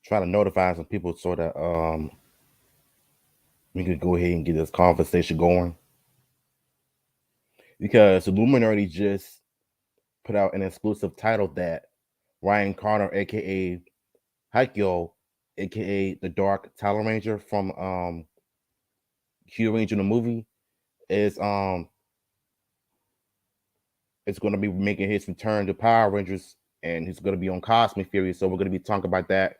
trying to notify some people so that we could go ahead and get this conversation going. Because Illuminati just put out an exclusive title that Ryan Carter, aka Haikyo, aka the Dark Talon Ranger from Q Ranger the movie, is it's going to be making his return to Power Rangers, and he's going to be on Cosmic Fury. So we're going to be talking about that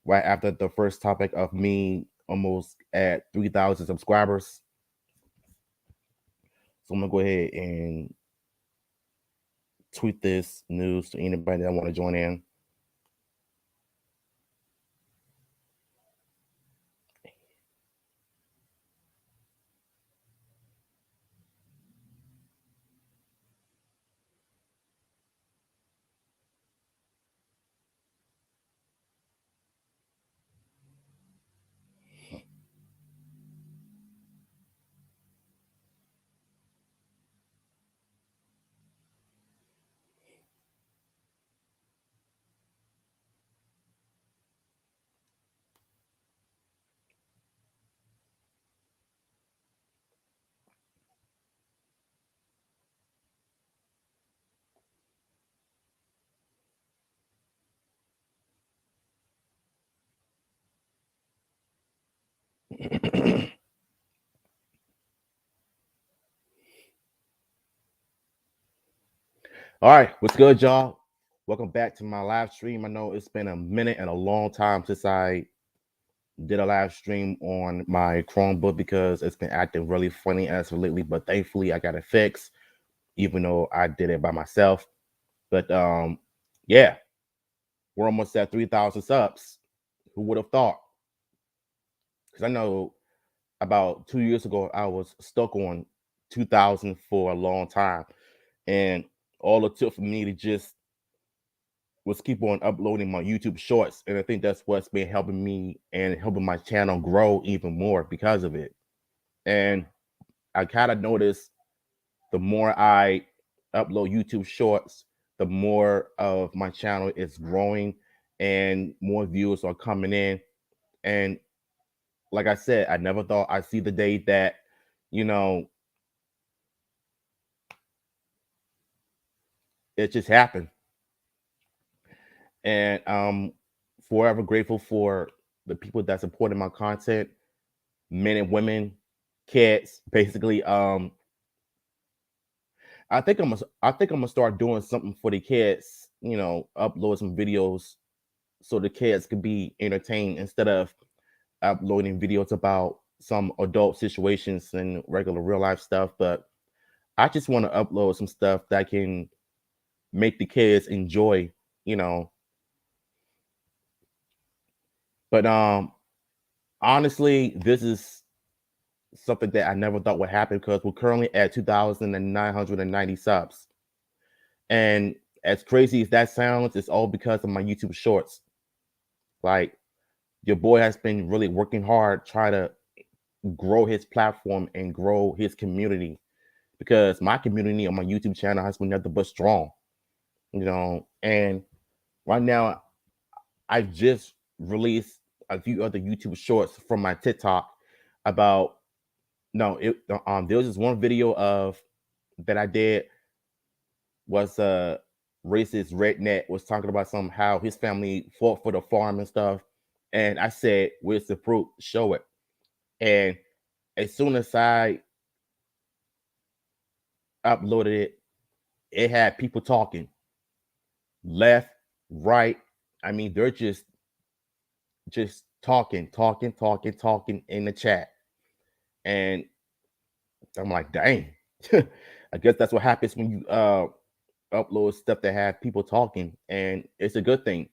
right after the first topic of me almost at 3,000 subscribers. So I'm gonna go ahead and tweet this news to anybody that want to join in. All right, what's good, y'all? Welcome back to my live stream. I know it's been a minute and a long time since I did a live stream on my Chromebook because it's been acting really funny as of lately. But thankfully, I got it fixed, even though I did it by myself. But yeah, we're almost at 3,000 subs. Who would have thought? Because I know about 2 years ago, I was stuck on 2,000 for a long time. And all it took for me to just was keep on uploading my YouTube shorts. And I think that's what's been helping me and helping my channel grow even more because of it. And I kind of noticed the more I upload YouTube shorts, the more of my channel is growing and more viewers are coming in. And like I said, I never thought I'd see the day that, you know, it just happened. And I'm forever grateful for the people that supported my content, men and women, kids. Basically, I think I'm gonna start doing something for the kids. Upload some videos so the kids could be entertained instead of uploading videos about some adult situations and regular real life stuff. But I just want to upload some stuff that can make the kids enjoy. You know, but honestly, this is something that I never thought would happen because we're currently at 2,990 subs. And as crazy as that sounds, it's all because of my YouTube shorts. Like, your boy has been really working hard trying to grow his platform and grow his community because my community on my YouTube channel has been nothing but strong, And right now, I just released a few other YouTube shorts from my TikTok about no, there was just one video of that I did was racist redneck was talking about some how his family fought for the farm and stuff. And I said, where's the proof? Show it. And as soon as I uploaded it, it had people talking left, right. I mean, they're just talking in the chat. And I'm like, dang. I guess that's what happens when you upload stuff that have people talking, and it's a good thing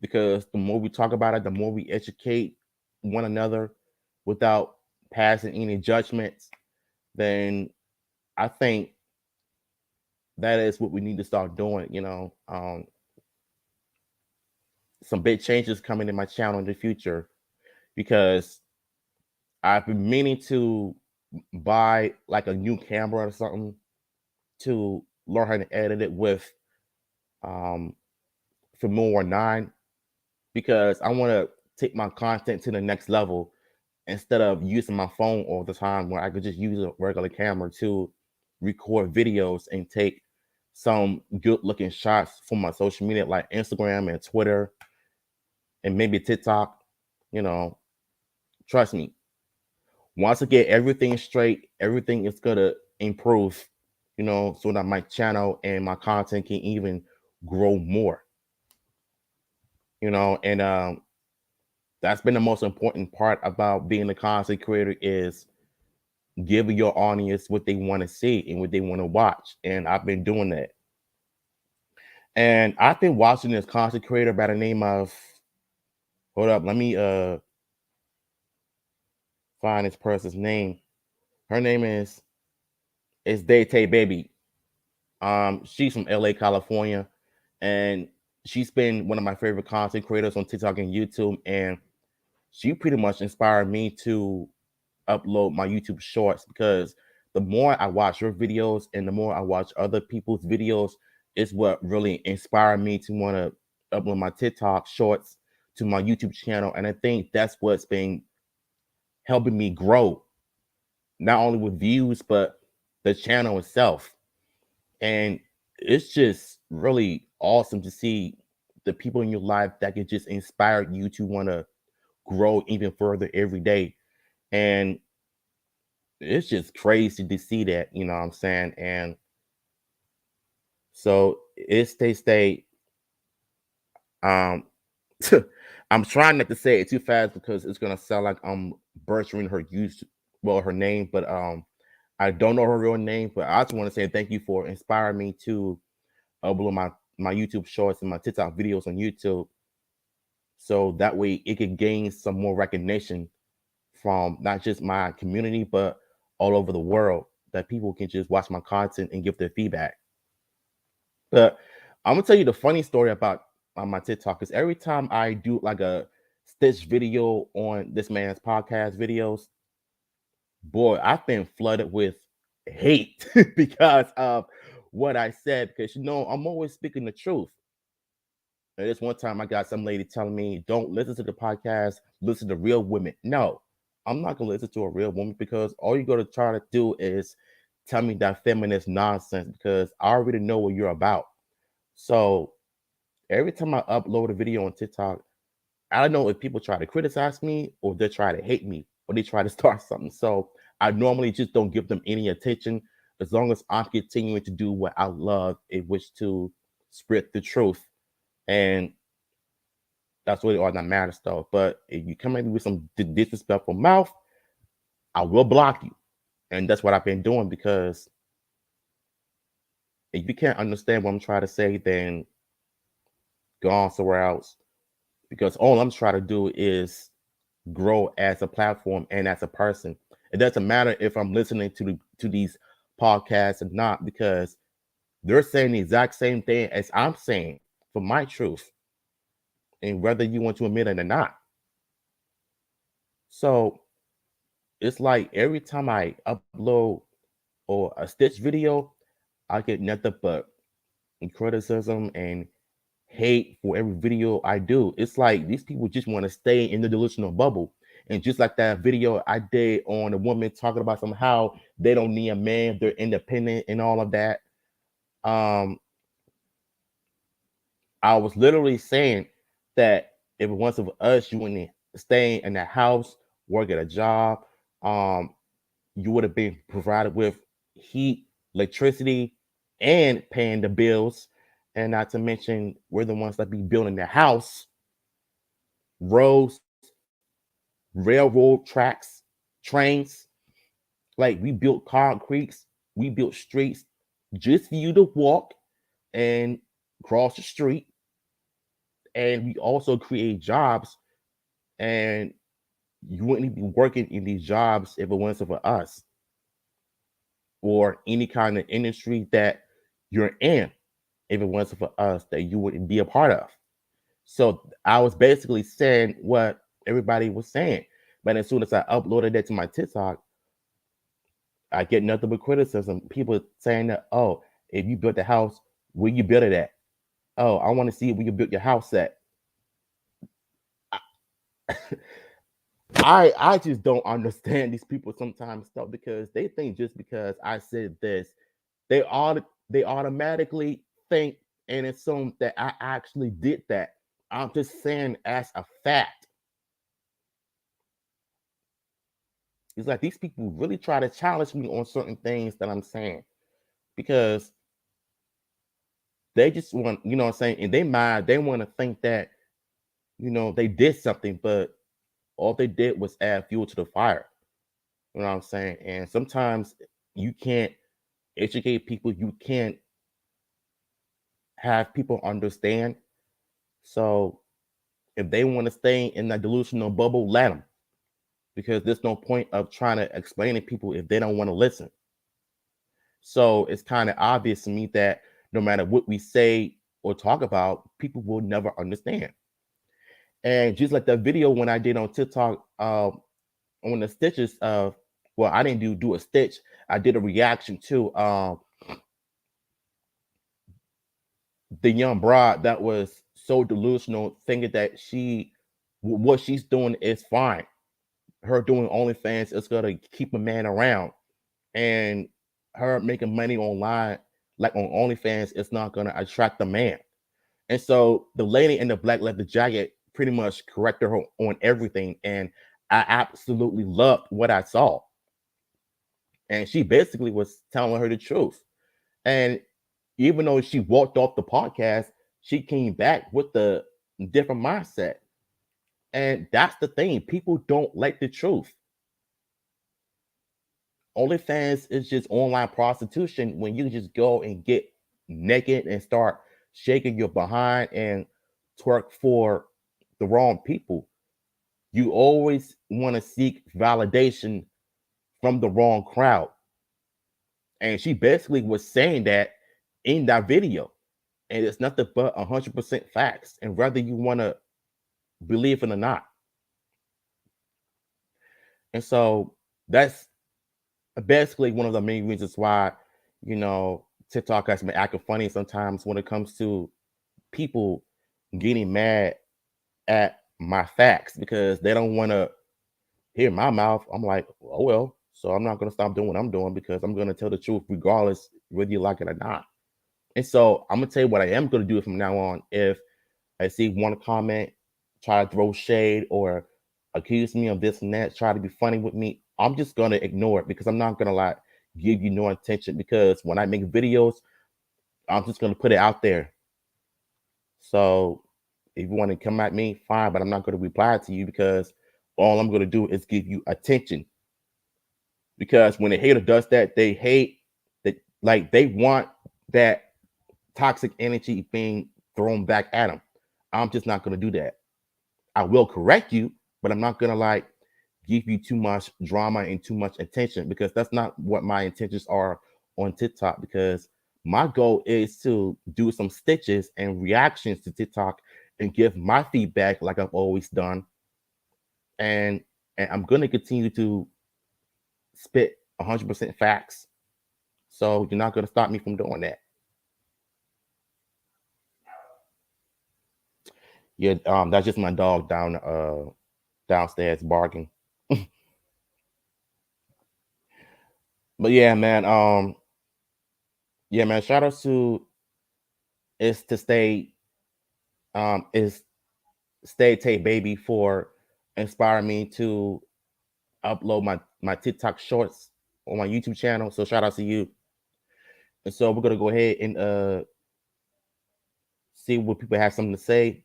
because the more we talk about it, the more we educate one another without passing any judgments. Then I think that is what we need to start doing. Some big changes coming in my channel in the future because I've been meaning to buy like a new camera or something to learn how to edit it with um Filmora 9. because I want to take my content to the next level instead of using my phone all the time where I could just use a regular camera to record videos and take some good looking shots for my social media like Instagram and Twitter and maybe TikTok. You know, trust me, once I get everything straight, everything is gonna improve, you know, so that my channel and my content can even grow more, you know, and that's been the most important part about being a content creator is giving your audience what they want to see and what they want to watch. And I've been doing that. And I've been watching this content creator by the name of hold up, let me find this person's name. Her name is Daytay Baby. She's from LA, California, and she's been one of my favorite content creators on TikTok and YouTube. And she pretty much inspired me to upload my YouTube shorts because the more I watch her videos and the more I watch other people's videos, is what really inspired me to want to upload my TikTok shorts to my YouTube channel. And I think that's what's been helping me grow, not only with views, but the channel itself. And it's just really awesome to see the people in your life that can just inspire you to want to grow even further every day. And it's just crazy to see that, you know what I'm saying? And so it's stay. Um I'm trying not to say it too fast because it's gonna sound like I'm butchering her name, but I don't know her real name, but I just want to say thank you for inspiring me to upload my YouTube shorts and my TikTok videos on YouTube, so that way it could gain some more recognition from not just my community but all over the world. That people can just watch my content and give their feedback. But I'm gonna tell you the funny story about my TikTok is every time I do like a stitch video on this man's podcast videos, boy, I've been flooded with hate because of what I said. Because you know, I'm always speaking the truth. And this one time I got some lady telling me, don't listen to the podcast, listen to real women. No, I'm not gonna listen to a real woman because all you're gonna try to do is tell me that feminist nonsense because I already know what you're about. So every time I upload a video on TikTok, I don't know if people try to criticize me or they try to hate me or they try to start something. So I normally just don't give them any attention as long as I'm continuing to do what I love, in which to spread the truth. And that's really all that matters, though. But if you come at me with some disrespectful mouth, I will block you. And that's what I've been doing because if you can't understand what I'm trying to say, then go on somewhere else. Because all I'm trying to do is grow as a platform and as a person. It doesn't matter if I'm listening to these podcasts or not, because they're saying the exact same thing as I'm saying for my truth, and whether you want to admit it or not. So it's like every time I upload or a stitch video, I get nothing but criticism and hate for every video I do. It's like these people just want to stay in the delusional bubble. And just like that video I did on a woman talking about somehow they don't need a man, they're independent and all of that. Um, I was literally saying that if it wasn't for us, you wouldn't stay in the house, work at a job. Um, you would have been provided with heat, electricity, and paying the bills. And not to mention, we're the ones that be building the house, roads, railroad tracks, trains. Like we built concretes, we built streets just for you to walk and cross the street. And we also create jobs, and you wouldn't be working in these jobs if it wasn't for us or any kind of industry that you're in if it wasn't for us that you wouldn't be a part of. So I was basically saying what everybody was saying. But as soon as I uploaded that to my TikTok, I get nothing but criticism. People saying that, oh, if you built the house, where you built it at? Oh, I want to see where you built your house at. I just don't understand these people sometimes though, because they think just because I said this, they ought they automatically think and assume that I actually did that. I'm just saying as a fact. It's like these people really try to challenge me on certain things that I'm saying because they just want, you know what I'm saying, in their mind, they want to think that, they did something, but all they did was add fuel to the fire. You know what I'm saying? And sometimes you can't educate people, you can't have people understand. So if they want to stay in that delusional bubble, let them, because there's no point of trying to explain to people if they don't want to listen. So it's kind of obvious to me that no matter what we say or talk about, people will never understand. And just like that video when I did on TikTok, on the stitches of, well, I didn't do a stitch. I did a reaction to the young broad that was so delusional, thinking that what she's doing is fine. Her doing OnlyFans is gonna keep a man around, and her making money online, like on OnlyFans, is not gonna attract the man. And so the lady in the black leather jacket pretty much corrected her on everything, and I absolutely loved what I saw. And she basically was telling her the truth. And even though she walked off the podcast, she came back with the different mindset. And that's the thing. People don't like the truth. OnlyFans is just online prostitution when you just go and get naked and start shaking your behind and twerk for the wrong people. You always want to seek validation from the wrong crowd. And she basically was saying that in that video. And it's nothing but 100% facts. And whether you want to believe it or not. And so that's basically one of the main reasons why, TikTok has been acting funny sometimes when it comes to people getting mad at my facts because they don't want to hear my mouth. I'm like, oh well, so I'm not gonna stop doing what I'm doing because I'm gonna tell the truth regardless whether you like it or not. And so I'm gonna tell you what I am gonna do from now on. If I see one comment, try to throw shade or accuse me of this and that, try to be funny with me, I'm just gonna ignore it because I'm not gonna like give you no attention because when I make videos, I'm just gonna put it out there. So if you want to come at me, fine, but I'm not gonna reply to you because all I'm gonna do is give you attention. Because when a hater does that, they hate that, like they want that toxic energy being thrown back at them. I'm just not gonna do that. I will correct you, but I'm not gonna like give you too much drama and too much attention because that's not what my intentions are on TikTok. Because my goal is to do some stitches and reactions to TikTok and give my feedback like I've always done. And I'm gonna continue to spit 100% facts. So you're not gonna stop me from doing that. Yeah, that's just my dog downstairs barking. But yeah, man, shout out to is to stay is stay Tay Baby for inspiring me to upload my TikTok shorts on my YouTube channel. So shout out to you. And so we're gonna go ahead and see what people have something to say.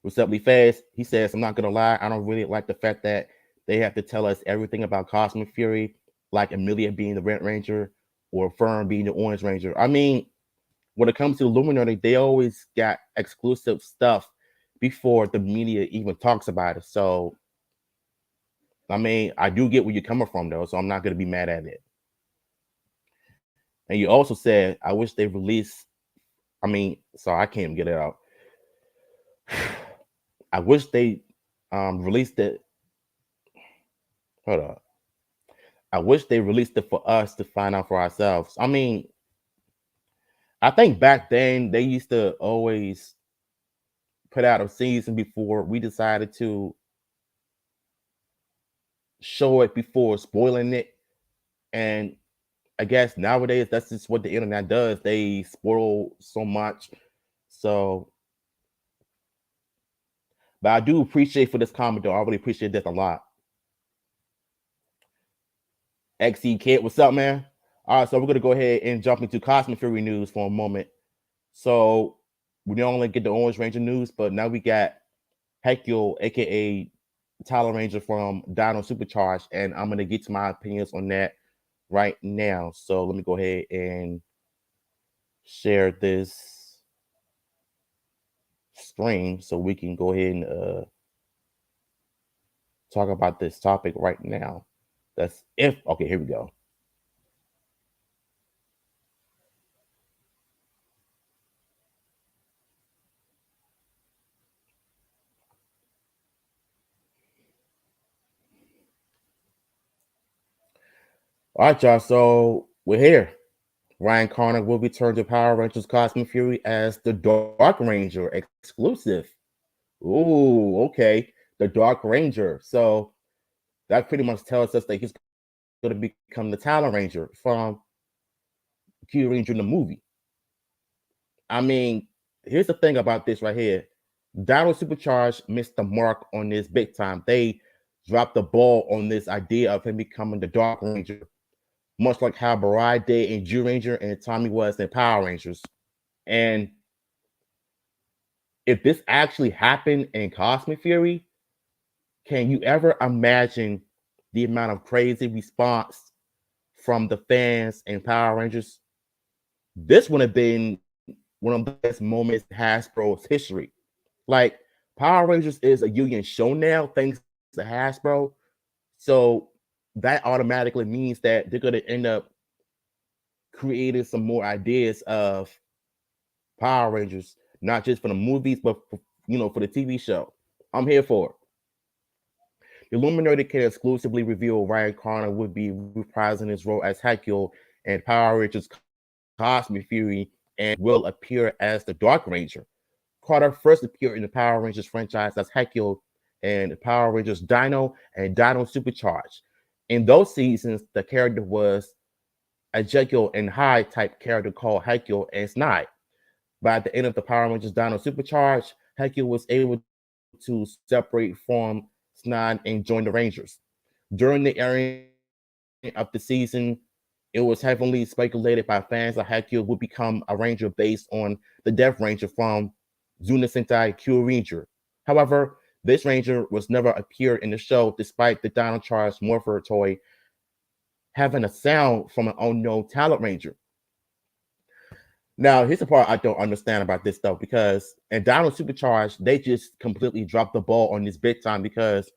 What's up, Lee Fast? He says, I'm not gonna lie, I don't really like the fact that they have to tell us everything about Cosmic Fury, like Amelia being the Red Ranger or Fern being the Orange Ranger. I mean, when it comes to Illuminati, they always got exclusive stuff before the media even talks about it. So, I mean, I do get where you're coming from, though, so I'm not going to be mad at it. And you also said, I wish they released, so I can't get it out. I wish they released it. Hold up. I wish they released it for us to find out for ourselves. I mean, I think back then they used to always put out a season before we decided to show it before spoiling it. And I guess nowadays that's just what the internet does. They spoil so much. So, but I do appreciate for this comment though. I really appreciate this a lot. XE Kid, what's up, man? All right, so we're gonna go ahead and jump into Cosmic Fury news for a moment. So we don't only get the Orange Ranger news, but now we got Hecule, aka Tyler Ranger from Dino Supercharged, and I'm gonna get to my opinions on that right now. So let me go ahead and share this screen so we can go ahead and talk about this topic right now. That's if okay, here we go. All right, y'all. So we're here. Ryan Connor will return to Power Rangers Cosmic Fury as the Dark Ranger exclusive. Ooh, okay. The Dark Ranger. So that pretty much tells us that he's going to become the Talon Ranger from Kyuranger in the movie. I mean, here's the thing about this right here. Dino Supercharged missed the mark on this big time. They dropped the ball on this idea of him becoming the Dark Ranger, much like how Barai did in Zyuranger and Tommy was in Power Rangers. And if this actually happened in Cosmic Fury, can you ever imagine the amount of crazy response from the fans and Power Rangers? This would have been one of the best moments in Hasbro's history. Like, Power Rangers is a union show now, thanks to Hasbro. So that automatically means that they're going to end up creating some more ideas of Power Rangers, not just for the movies, but for, for the TV show. I'm here for it. The Illuminati can exclusively reveal Ryan Connor would be reprising his role as Hecule and Power Rangers Cosmic Fury and will appear as the Dark Ranger. Carter first appeared in the Power Rangers franchise as Hecule and Power Rangers Dino and Dino Supercharged. In those seasons, the character was a Jekyll and Hyde type character called Hecule and Snide. By the end of the Power Rangers Dino Supercharged, Hecule was able to separate from Snide and join the Rangers. During the airing of the season, it was heavily speculated by fans that Hecule would become a Ranger based on the Death Ranger from Zuna Sentai Kyuranger. However, this Ranger was never appeared in the show despite the Dino Charge Morpher toy having a sound from an unknown Talent Ranger. Now, here's the part I don't understand about this stuff because in Dino Supercharged, they just completely dropped the ball on this big time because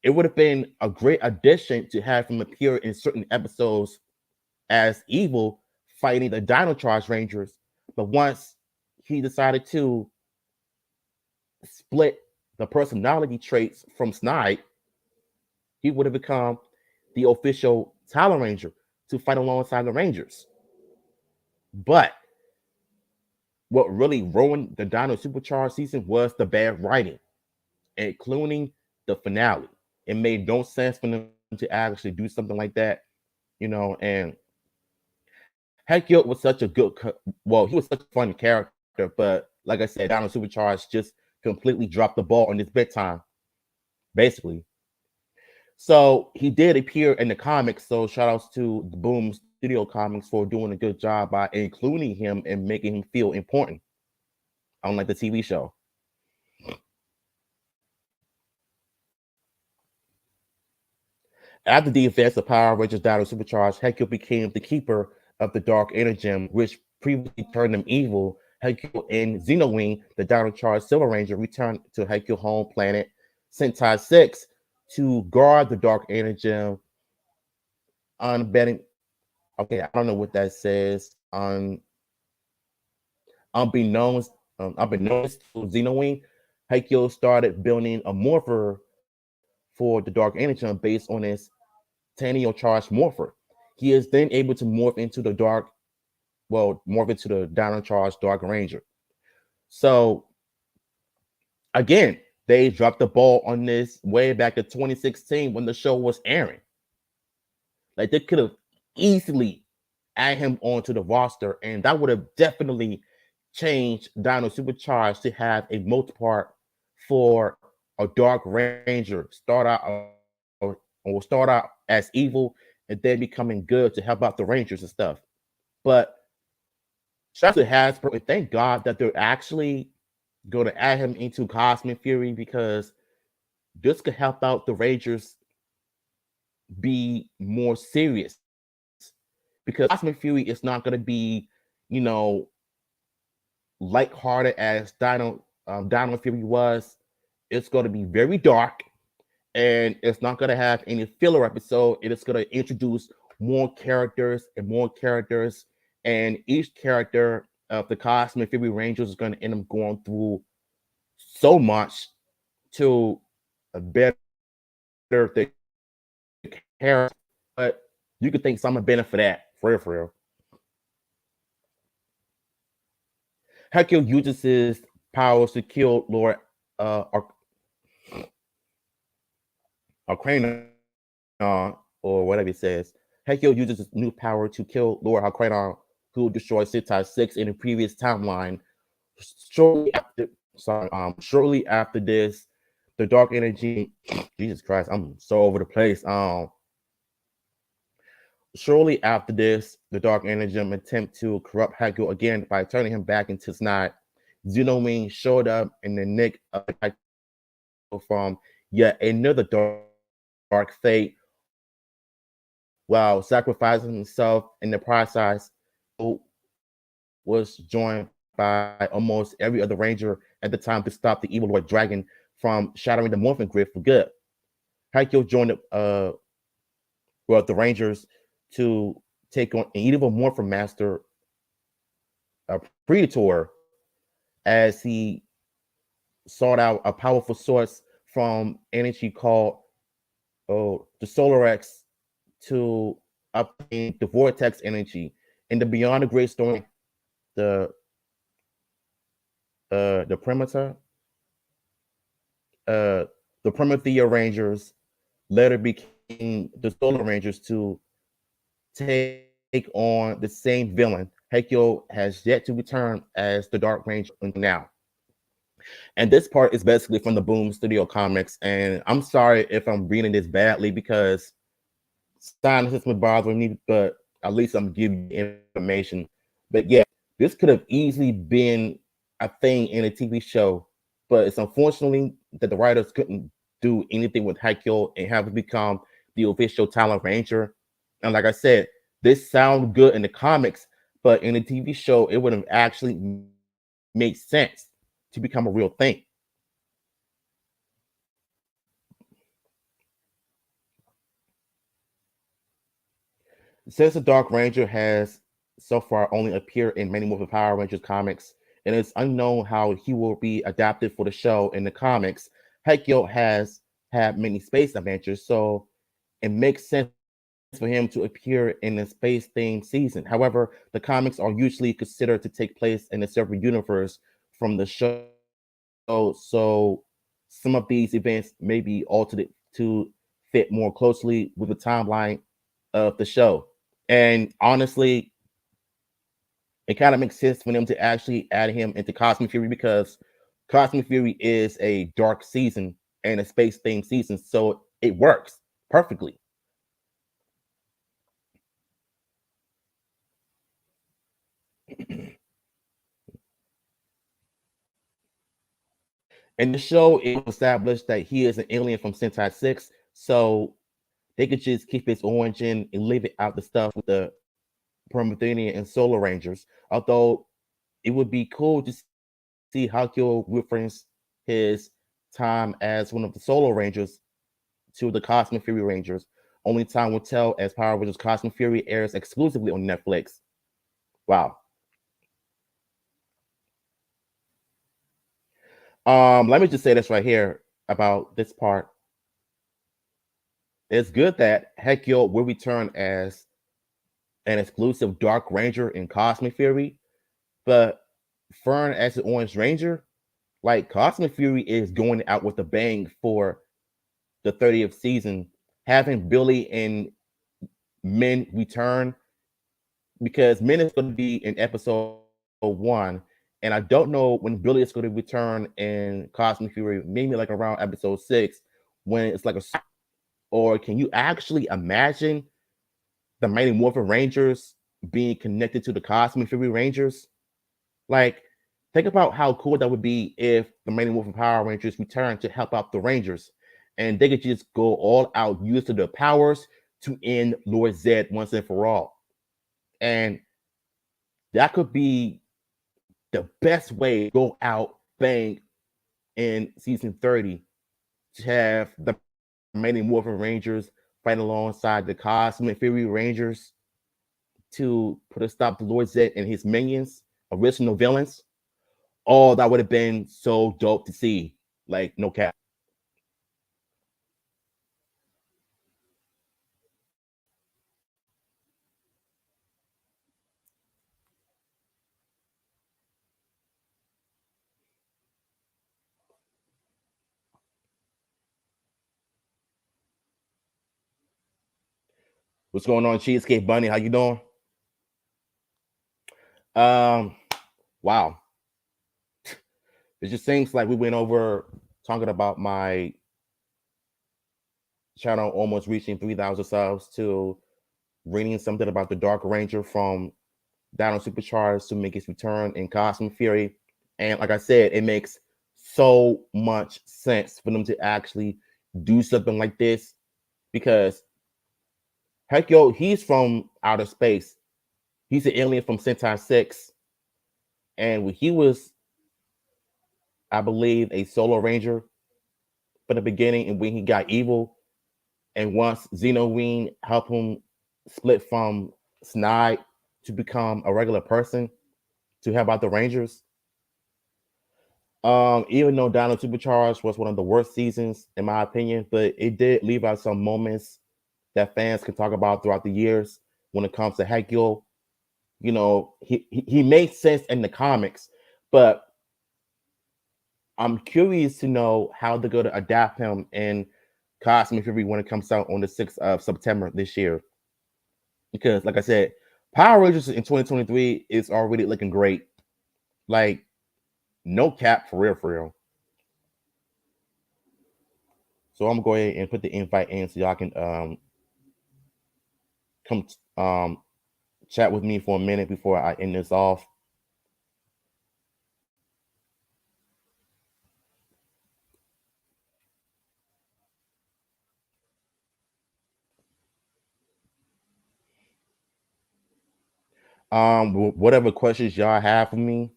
it would have been a great addition to have him appear in certain episodes as evil fighting the Dino Charge Rangers. But once he decided to split the personality traits from Snide, he would have become the official Talon Ranger to fight alongside the Rangers. But what really ruined the Dino Supercharged season was the bad writing, including the finale. It made no sense for them to actually do something like that, and Hecule was such a good, he was such a fun character, but like I said, Dino Supercharged just completely dropped the ball on this bedtime, basically. So he did appear in the comics, so shout outs to the Boom Studio Comics for doing a good job by including him and making him feel important, unlike the TV show. After the events of Power Rangers Dino Supercharged, Hecule became the keeper of the Dark Energem, which previously turned him evil. Hecule and Xenowing, the Dino Charged Silver Ranger, returned to Hecule's home planet Sentai 6 to guard the Dark Energem. Unbeknownst, okay, I don't know what that says. Unbeknownst to Xenowing, Hecule started building a morpher for the Dark Energem based on his Tanio Charged Morpher. He is then able to morph into the Dino Charged Dark Ranger. So Again, they dropped the ball on this way back in 2016 when the show was airing. Like they could have easily added him onto the roster, and that would have definitely changed Dino Supercharged to have a multi-part for a Dark Ranger start out as evil and then becoming good to help out the Rangers and stuff. But shout out to Hasbro, and thank God that they're actually going to add him into Cosmic Fury because this could help out the Rangers be more serious. Because Cosmic Fury is not going to be, you know, lighthearted as Dino Fury was. It's going to be very dark, and it's not going to have any filler episode. It is going to introduce more characters and more characters, and each character of the Cosmic Fury Rangers is going to end up going through so much to a better the character. But you could think some benefit for that, for real. Hercule uses his powers to kill Lord Arcranon, or whatever it says. Hercule uses his new power to kill Lord Arcranon, who destroyed Sentai 6 in the previous timeline. Shortly after this, the dark energy. Jesus Christ, I'm so over the place. Shortly after this, the Dark Energy attempt to corrupt Hercule again by turning him back into Snot. Xenowing showed up in the nick of from yet another dark fate while sacrificing himself in the process. Was joined by almost every other ranger at the time to stop the evil Lord Dragon from shattering the Morphin Grid for good. Hercule joined the Rangers to take on an evil Morphin Master, Predator, as he sought out a powerful source from energy called the Solar X to obtain the Vortex energy. In the Beyond the Great Storm, the Primitor, the Primitia Rangers later became the Solar Rangers to take on the same villain. Hercule has yet to return as the Dark Ranger now. And this part is basically from the Boom Studio Comics. And I'm sorry if I'm reading this badly because silence is bothering me, but at least I'm giving you information. But yeah, this could have easily been a thing in a TV show, but it's unfortunately that the writers couldn't do anything with Hercule and have it become the official Talon Ranger. And like I said, this sounds good in the comics, but in a TV show, it would have actually made sense to become a real thing. Since the Dark Ranger has so far only appeared in many more Power Rangers comics, and it's unknown how he will be adapted for the show in the comics, Hercule has had many space adventures, so it makes sense for him to appear in a space-themed season. However, the comics are usually considered to take place in a separate universe from the show, so some of these events may be altered to fit more closely with the timeline of the show. And honestly, it kind of makes sense for them to actually add him into Cosmic Fury because Cosmic Fury is a dark season and a space themed season, so it works perfectly. In the show, it was established that he is an alien from Sentai 6, so they could just keep his origin and leave it out the stuff with the Promethean and Solar Rangers. Although it would be cool to see Hercule reference his time as one of the Solar Rangers to the Cosmic Fury Rangers. Only time will tell as Power Rangers Cosmic Fury airs exclusively on Netflix. Wow. Let me just say this right here about this part. It's good that Hercule will return as an exclusive Dark Ranger in Cosmic Fury, but Fern as the Orange Ranger, Like Cosmic Fury is going out with a bang for the 30th season, having Billy and Men return because Men is going to be in episode one, and I don't know when Billy is going to return in Cosmic Fury. Maybe like around episode 6, when it's like a or can you actually imagine the Mighty Morphin Rangers being connected to the Cosmic Fury Rangers? Like, think about how cool that would be if the Mighty Morphin Power Rangers return to help out the Rangers, and they could just go all out, use their powers to end Lord Zed once and for all. And that could be the best way to go out bang in season 30 to have the Mighty Morphin Rangers fight alongside the Cosmic Fury Rangers to put a stop to Lord Zed and his minions, original villains. Oh, that would have been so dope to see. Like, no cap. What's going on, Cheesecake Bunny? How you doing? Um, wow. It just seems like we went over talking about my channel almost reaching 3,000 subs to reading something about the Dark Ranger from Dino Supercharged to make its return in Cosmic Fury. And like I said, it makes so much sense for them to actually do something like this because heck yo, he's from outer space. He's an alien from Sentai 6. And when he was, I believe, a solo ranger from the beginning, and when he got evil, and once Xenoween helped him split from Snide to become a regular person to help out the Rangers. Even though Dino Supercharged was one of the worst seasons, in my opinion, but it did leave out some moments that fans can talk about throughout the years when it comes to Hekyo. You know, he made sense in the comics, but I'm curious to know how they're going to adapt him in Cosmic Fury when it comes out on the 6th of September this year. Because, like I said, Power Rangers in 2023 is already looking great. Like, no cap for real, for real. So I'm going to go ahead and put the invite in so y'all can come chat with me for a minute before I end this off. Whatever questions y'all have for me,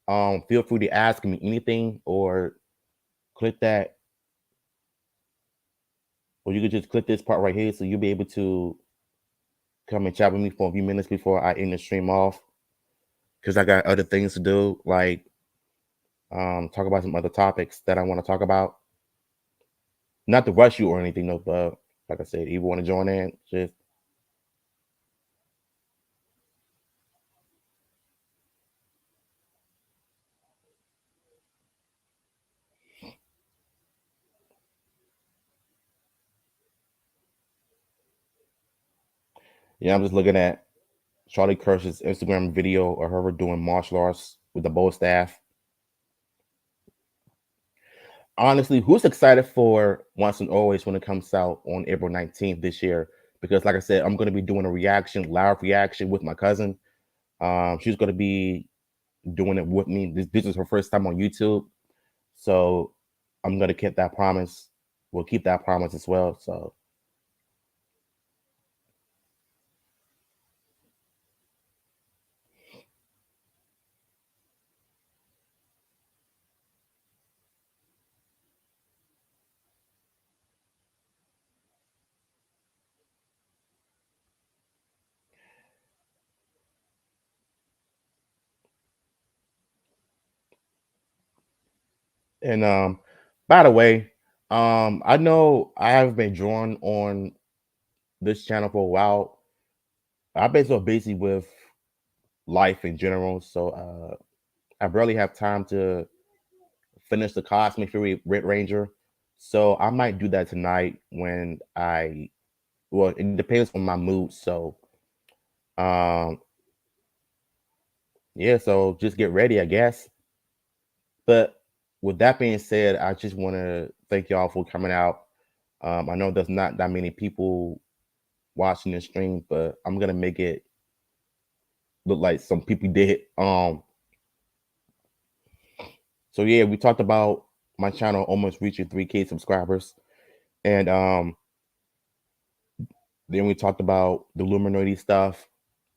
feel free to ask me anything or click that, or you could just click this part right here so you'll be able to come and chat with me for a few minutes before I end the stream off. Because I got other things to do, like talk about some other topics that I want to talk about. Not to rush you or anything, though, but like I said, if you want to join in, just yeah, I'm just looking at Charlie Kirsch's Instagram video of her doing martial arts with the bow staff. Honestly, who's excited for Once and Always when it comes out on April 19th this year? Because, like I said, I'm going to be doing a reaction, live reaction with my cousin. She's going to be doing it with me. This is her first time on YouTube. So I'm going to keep that promise. We'll keep that promise as well. So, and by the way, I know I have been drawn on this channel for a while. I've been so busy with life in general, so I barely have time to finish the Cosmic Fury Red Ranger. So I might do that tonight when well, it depends on my mood. So um yeah, so just get ready, I guess. But with that being said, I just want to thank y'all for coming out. I know there's not that many people watching the stream, but I'm gonna make it look like some people did. So yeah, we talked about my channel almost reaching 3K subscribers, and then we talked about the Illuminati stuff,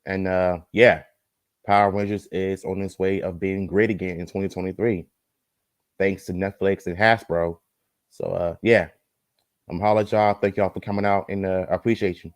and yeah, Power Rangers is on its way of being great again in 2023, thanks to Netflix and Hasbro. So yeah, I'm holla at y'all. Thank y'all for coming out, and I appreciate you.